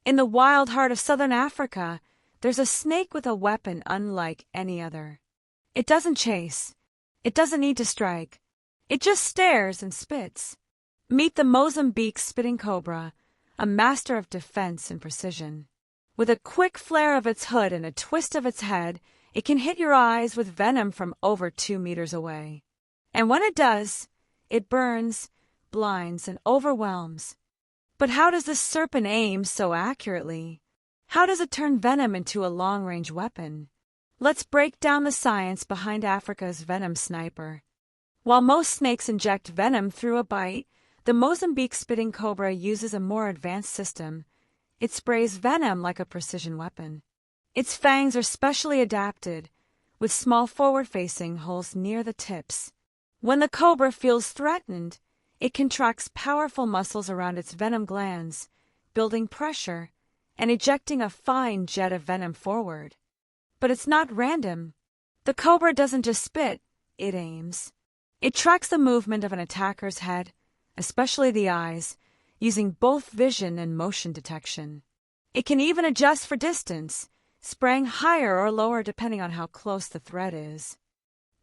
In the wild heart of southern Africa, there's a snake with a weapon unlike any other. It doesn't chase. It doesn't need to strike. It just stares and spits. Meet the Mozambique Spitting Cobra, a master of defense and precision. With a quick flare of its hood and a twist of its head, it can hit your eyes with venom from over 2 meters away. And when it does, it burns, blinds, and overwhelms. But how does this serpent aim so accurately? How does it turn venom into a long-range weapon? Let's break down the science behind Africa's venom sniper. While most snakes inject venom through a bite, the Mozambique Spitting Cobra uses a more advanced system. It sprays venom like a precision weapon. Its fangs are specially adapted, with small forward-facing holes near the tips. When the cobra feels threatened, it contracts powerful muscles around its venom glands, building pressure and ejecting a fine jet of venom forward. But it's not random. The cobra doesn't just spit, it aims. It tracks the movement of an attacker's head, especially the eyes, using both vision and motion detection. It can even adjust for distance, spraying higher or lower depending on how close the threat is.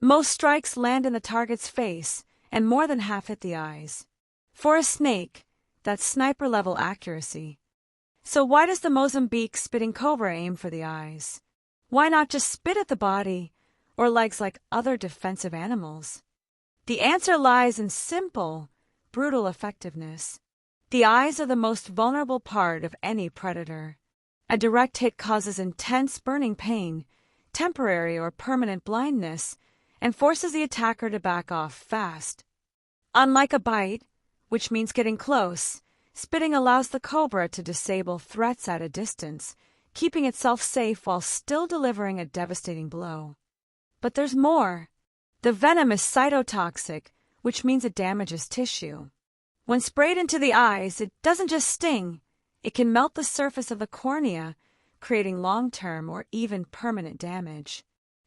Most strikes land in the target's face, and more than half hit the eyes. For a snake, that's sniper-level accuracy. So why does the Mozambique Spitting Cobra aim for the eyes? Why not just spit at the body or legs like other defensive animals? The answer lies in simple, brutal effectiveness. The eyes are the most vulnerable part of any predator. A direct hit causes intense burning pain, temporary or permanent blindness, and forces the attacker to back off fast. Unlike a bite, which means getting close, spitting allows the cobra to disable threats at a distance, keeping itself safe while still delivering a devastating blow. But there's more. The venom is cytotoxic, which means it damages tissue. When sprayed into the eyes, it doesn't just sting, it can melt the surface of the cornea, creating long-term or even permanent damage.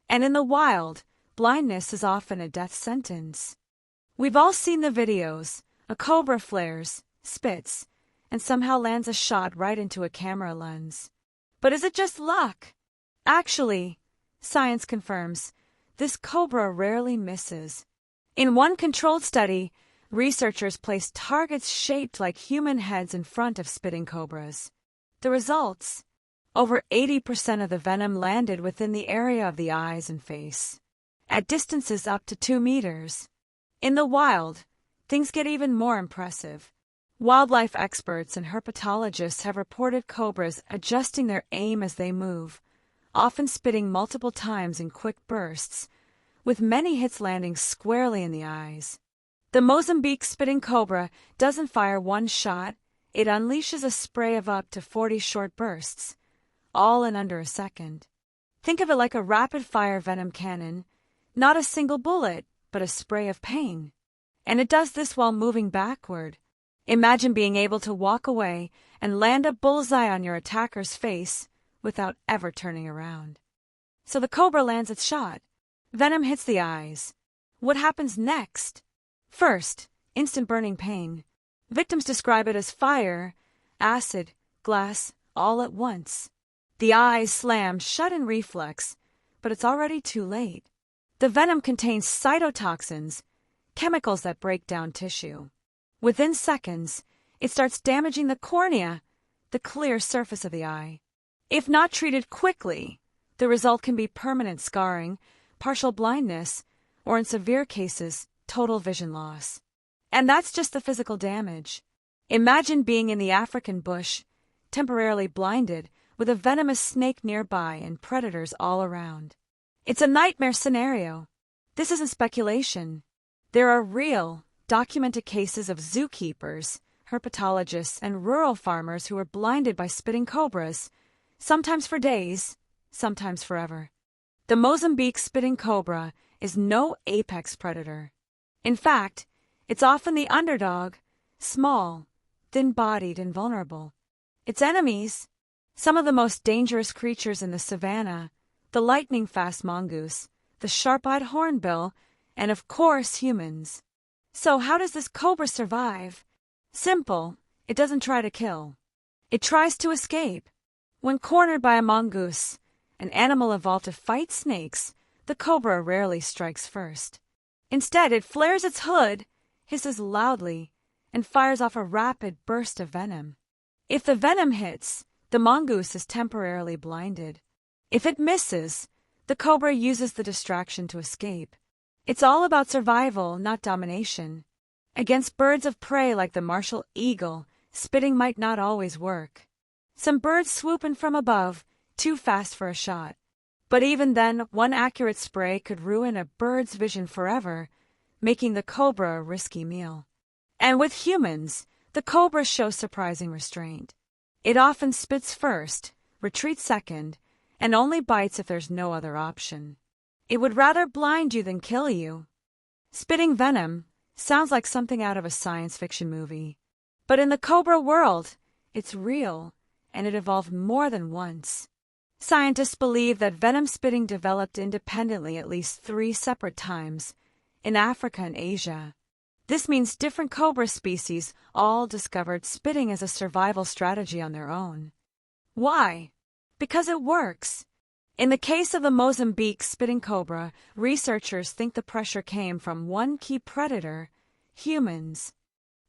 And in the wild, blindness is often a death sentence. We've all seen the videos. A cobra flares, spits, and somehow lands a shot right into a camera lens. But is it just luck? Actually, science confirms, this cobra rarely misses. In one controlled study, researchers placed targets shaped like human heads in front of spitting cobras. The results? Over 80% of the venom landed within the area of the eyes and face, at distances up to 2 meters. In the wild, things get even more impressive. Wildlife experts and herpetologists have reported cobras adjusting their aim as they move, often spitting multiple times in quick bursts, with many hits landing squarely in the eyes. The Mozambique Spitting Cobra doesn't fire one shot, it unleashes a spray of up to 40 short bursts, all in under a second. Think of it like a rapid-fire venom cannon, not a single bullet, but a spray of pain. And it does this while moving backward. Imagine being able to walk away and land a bullseye on your attacker's face without ever turning around. So the cobra lands its shot. Venom hits the eyes. What happens next? First, instant burning pain. Victims describe it as fire, acid, glass, all at once. The eyes slam shut in reflex, but it's already too late. The venom contains cytotoxins, chemicals that break down tissue. Within seconds, it starts damaging the cornea, the clear surface of the eye. If not treated quickly, the result can be permanent scarring, partial blindness, or in severe cases, total vision loss. And that's just the physical damage. Imagine being in the African bush, temporarily blinded, with a venomous snake nearby and predators all around. It's a nightmare scenario. This isn't speculation. There are real, documented cases of zookeepers, herpetologists, and rural farmers who were blinded by spitting cobras, sometimes for days, sometimes forever. The Mozambique Spitting Cobra is no apex predator. In fact, it's often the underdog, small, thin-bodied, and vulnerable. Its enemies, some of the most dangerous creatures in the savanna, the lightning-fast mongoose, the sharp-eyed hornbill, and of course humans. So how does this cobra survive? Simple, it doesn't try to kill. It tries to escape. When cornered by a mongoose, an animal evolved to fight snakes, the cobra rarely strikes first. Instead, it flares its hood, hisses loudly, and fires off a rapid burst of venom. If the venom hits, the mongoose is temporarily blinded. If it misses, the cobra uses the distraction to escape. It's all about survival, not domination. Against birds of prey like the martial eagle, spitting might not always work. Some birds swoop in from above, too fast for a shot. But even then, one accurate spray could ruin a bird's vision forever, making the cobra a risky meal. And with humans, the cobra shows surprising restraint. It often spits first, retreats second, and only bites if there's no other option. It would rather blind you than kill you. Spitting venom sounds like something out of a science fiction movie. But in the cobra world, it's real, and it evolved more than once. Scientists believe that venom spitting developed independently at least 3 separate times, in Africa and Asia. This means different cobra species all discovered spitting as a survival strategy on their own. Why? Because it works. In the case of the Mozambique Spitting Cobra, researchers think the pressure came from one key predator: humans.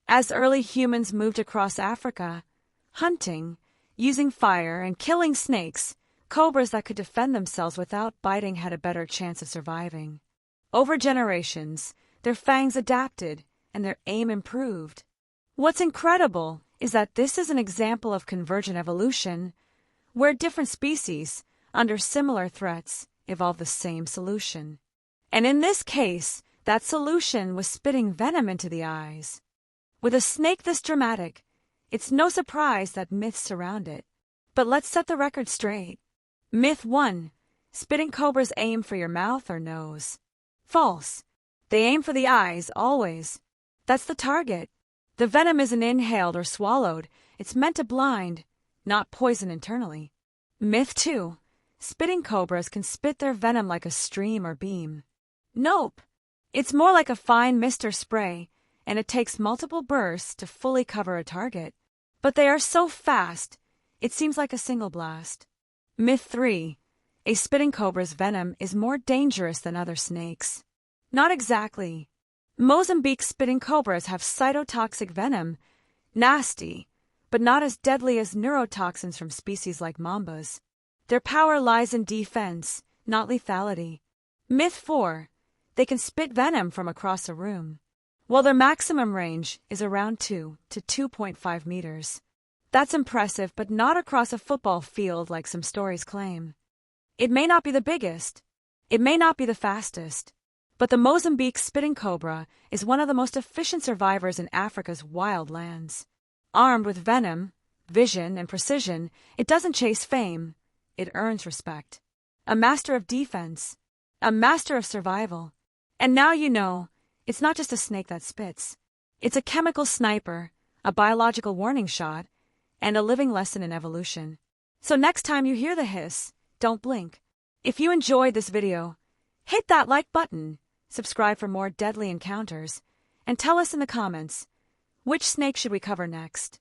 As early humans moved across Africa, hunting, using fire, and killing snakes, cobras that could defend themselves without biting had a better chance of surviving. Over generations, their fangs adapted and their aim improved. What's incredible is that this is an example of convergent evolution, where different species, under similar threats, evolve the same solution. And in this case, that solution was spitting venom into the eyes. With a snake this dramatic, it's no surprise that myths surround it. But let's set the record straight. Myth 1. Spitting cobras aim for your mouth or nose. False. They aim for the eyes, always. That's the target. The venom isn't inhaled or swallowed. It's meant to blind, not poison internally. Myth 2. Spitting cobras can spit their venom like a stream or beam. Nope. It's more like a fine mist or spray, and it takes multiple bursts to fully cover a target. But they are so fast, it seems like a single blast. Myth 3. A spitting cobra's venom is more dangerous than other snakes. Not exactly. Mozambique spitting cobras have cytotoxic venom. Nasty, but not as deadly as neurotoxins from species like mambas. Their power lies in defense, not lethality. Myth 4. They can spit venom from across a room. Well, their maximum range is around 2 to 2.5 meters. That's impressive, but not across a football field like some stories claim. It may not be the biggest. It may not be the fastest. But the Mozambique spitting cobra is one of the most efficient survivors in Africa's wild lands. Armed with venom, vision, and precision, it doesn't chase fame. It earns respect. A master of defense. A master of survival. And now you know, it's not just a snake that spits. It's a chemical sniper, a biological warning shot, and a living lesson in evolution. So next time you hear the hiss, don't blink. If you enjoyed this video, hit that like button, subscribe for more deadly encounters, and tell us in the comments, which snake should we cover next?